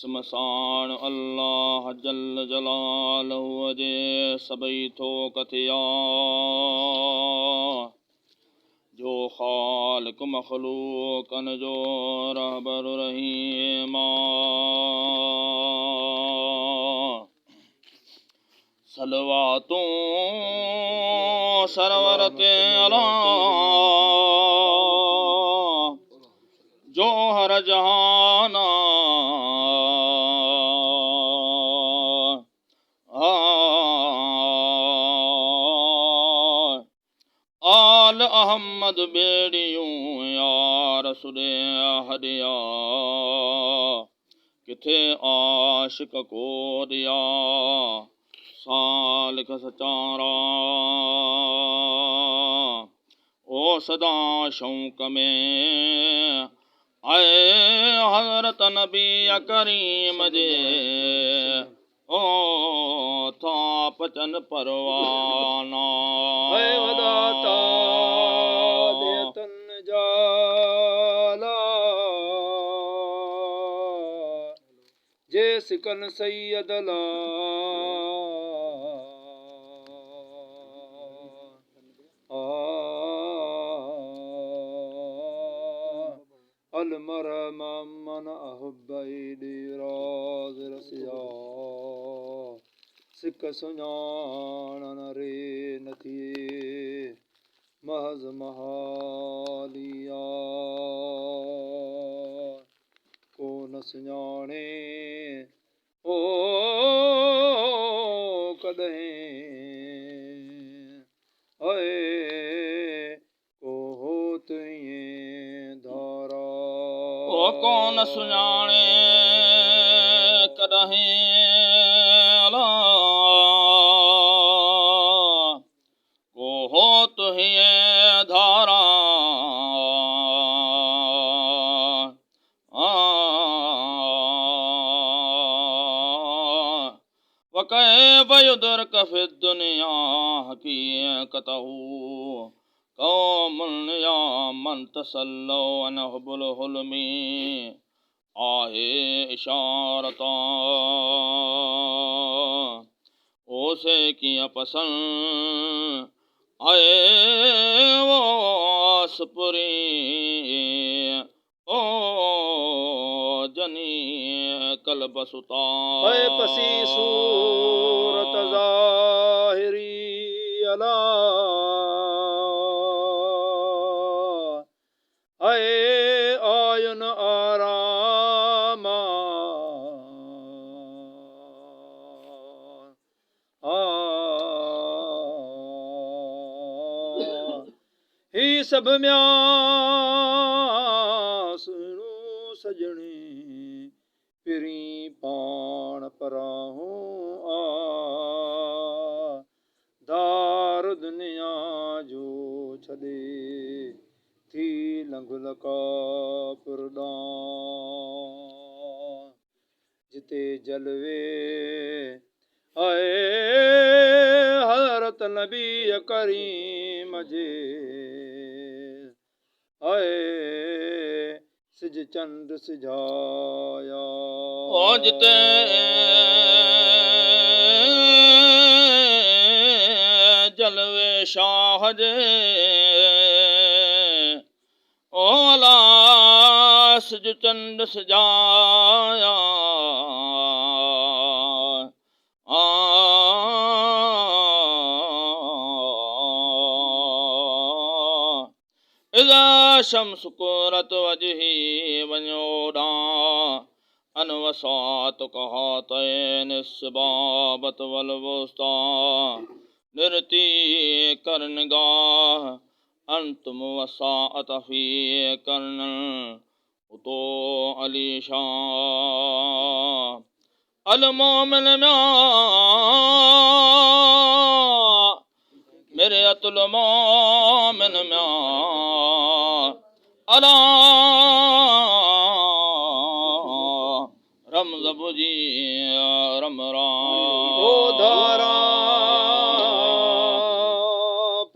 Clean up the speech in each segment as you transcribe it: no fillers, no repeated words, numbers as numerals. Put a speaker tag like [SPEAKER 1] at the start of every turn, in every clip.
[SPEAKER 1] स्मसान अल्लाह जल जलालहु जे सबई थो कथिया जो खालिक मखलूकन जो रहबर रहीमा सलवातों सरवरत अला जो हर जहाना आल अहमद बेड़ियूं यार सुदे हदिया किथे आशिक को दिया सालिक सचारा ओ सदा शौक में आए हजरत नबी करीम जे ओ था पचन परवाना
[SPEAKER 2] वदाता दे तन जाला जे सिकन सैयद ला अलमरम मन अहब्बैली राज रसिया सिक सुञाणन रे नथिए महज महालिया को न सुञाणे ओ कॾहिं अए को हो तुईं धारा
[SPEAKER 1] ओ कौन सुञाणे कॾहिं अला को हो तुहिं धारा वकैफ युदरक फि दुनिया हकीकतहु कौमुन या मन तसल्लो अन हुबुल हुलमी आहे इशारता ओसे किया पसंद आए वो आसपुरी ओ जनी कल्ब सुता
[SPEAKER 2] है पसी सूरत ज़ाहिरी अला है आयन आरामा ही सब म्या सुणो सजणी पिरी पाण पराहूं आ दार दुनिया जो छॾे थी लंघुल का पुरदां जिते जलवे आए हज़रत नबी करीम जे आए सिज चंद सिझाया
[SPEAKER 1] ओ जिते जलवे शाह जे ओ अला सिज चंद सिजाया इज़ा शम्स कुरत वजही वञोड़ा अनवसात कहातैन सबाबत वल वुस्ता निरती करनगाह अंतुम वसाअत फी करन उतो अलीशा अल मोमिन म्या मेरे अतुल मोमिन म्या अला रमज़ बुजी रमरा
[SPEAKER 2] ओ धारा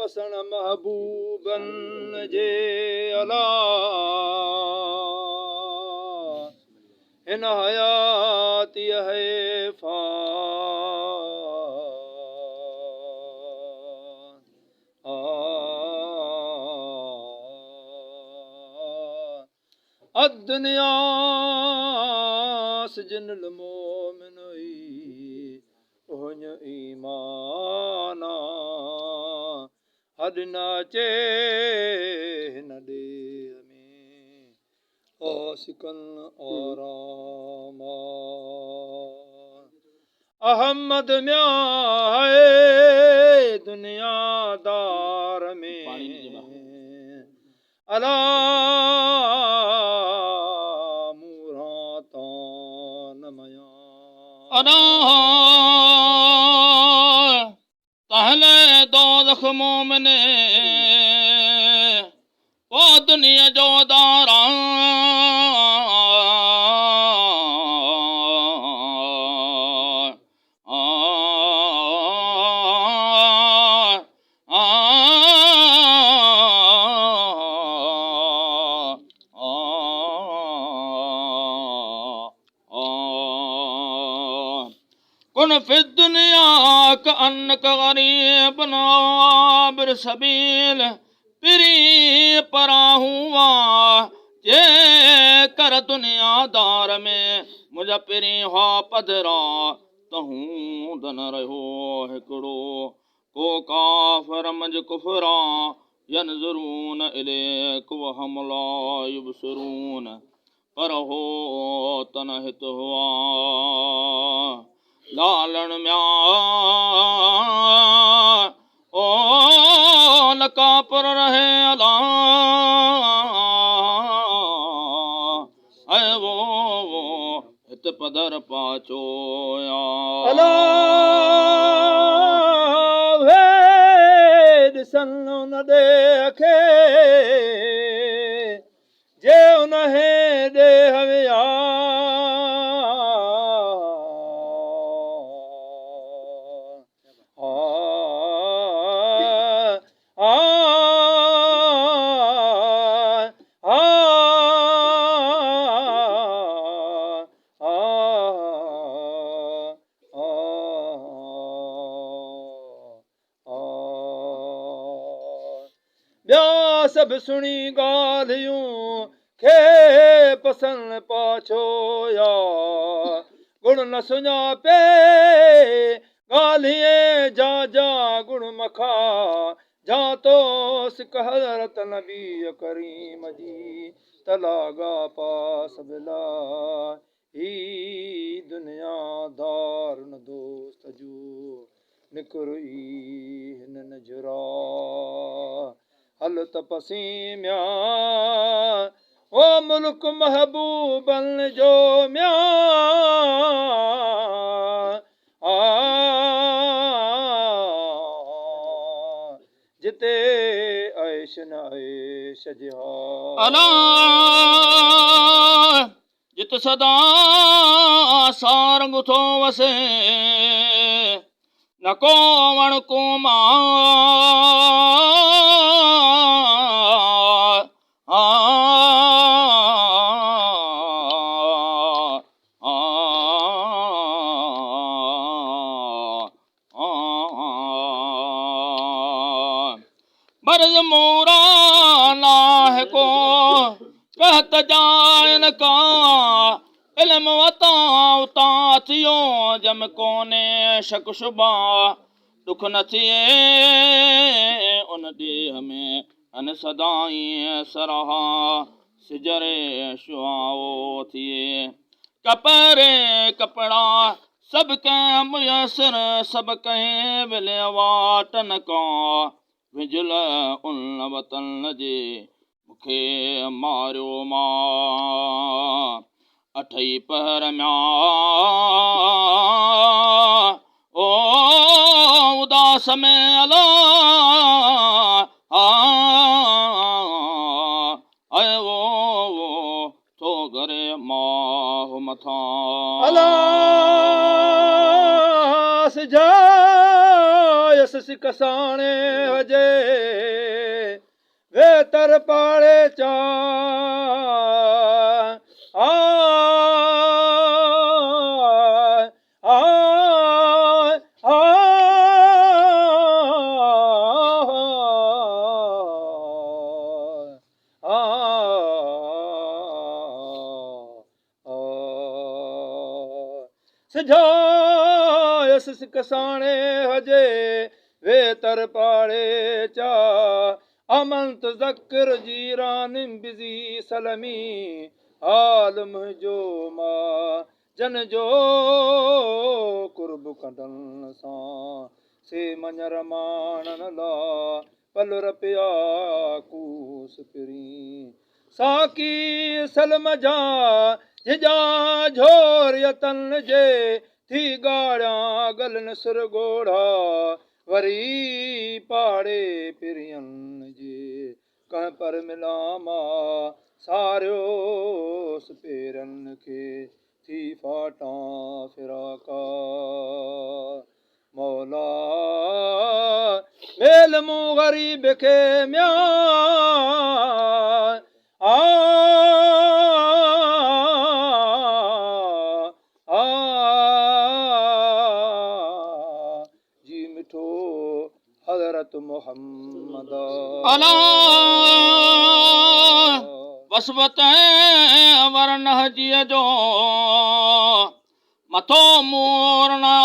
[SPEAKER 2] पसण महबूबन जे अला हिन हया है फा الدنيا سجن المؤمنين وهن إيمانا هدنا ندي آسكن آراما अहमद म्या है दुनियादार में अला मुरातान मया
[SPEAKER 1] अना तहले दो जख्मों में वो दुनिया जो दारा कुन फिर दुनिया का अन्न का गरीब नाबिर सबील पिरी परा हुआ ये कर दुनियादार में मुझे पिरी हो पधरा तहूं दन रहो हिकड़ो को काफर मज कुफरा यनजुरून इलेक वहम ला युबसरून पर हो तन हित हुआ लालन म्या ओ नका पर रहे अला है वो हित पदर पाचो या
[SPEAKER 2] अला वेद सन्नो न देखे जे उन्हें दे हविया ॿिया सभु सुणी ॻाल्हियूं खे पसंदि पाछो या गुण न सुञापे ॻाल्हिए जा गुण मखा जा तो सिक हज़रत नबी करीम जी तलागा पास बिला ही दुनियादार न दोस्त जो निकुरी हिन नजरा हल तपसीम्या ओ मुल्क महबूबन जो म्या जिते ऐश न ऐश जिहा
[SPEAKER 1] अला जित सदा सारंग थो वसे न को वण को बरज मोरा नाह को कहत जायन का इल्म वता उता थियो जम कोने शक शुबा दुख न थिए उन देह में अन सदाई सरहा सिजरे शुआओ थिए कपरे कपड़ा सब के मुयसर सब कहीं विले वाटन का विजुल उन वतन जे मुखे मारियो मां अठई पहर म्या ओ उदास में अला आए वो तो घरे माह मथा
[SPEAKER 2] अला सिजायस सिकसाणे वजे वे तर पाड़े चा समझायसि सिक साणे हजे वे तर पाड़े चा अमंत ज़किर जीरानिम बिज़ी सलमी हाल मुंहिंजो मां जन जो कुर्ब कढण सां से मञर माणन ला पलर पिया कूस पिरी साकी सलम जा झिजा झोर यतन जे थी गाड़ियां गलन सुर गोड़ा वरी पाड़े पिरियन जे कंहिं पर मिलामा सारियोसि पेरन खे थी फाटां फिराका मौला मेल मूं ग़रीब खे म्या जी मिठो हज़रत मोहम्मद
[SPEAKER 1] अला वसवत वरन जीअ जो मथो मोरना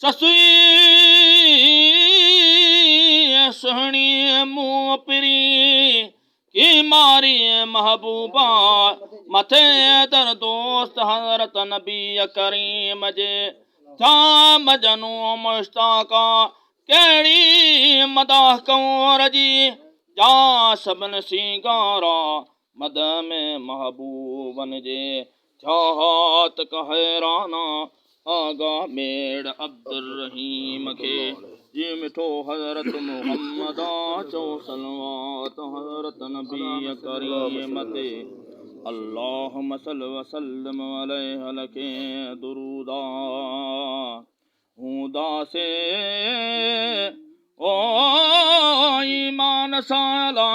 [SPEAKER 1] ससुई सुहणी मुंह पिरी की मारी महबूबा मथे दर दोस्त हज़रत नबी करीम जे था मजनू मुश्ताका कहिड़ी मदाह कंवर जी जा सभिनि सिंगारा मद में महबूबन जे छाहत कहराना आगा मेड़ अब्दुल रहीम खे जी मिठो हज़रत मुहम्मद चो सलवात हज़रत नबी करीम ते अल्लाहुम्मा सल्लि व सल्लिम अलैहि लके दुरूदा हूंदा से ओ ईमान साला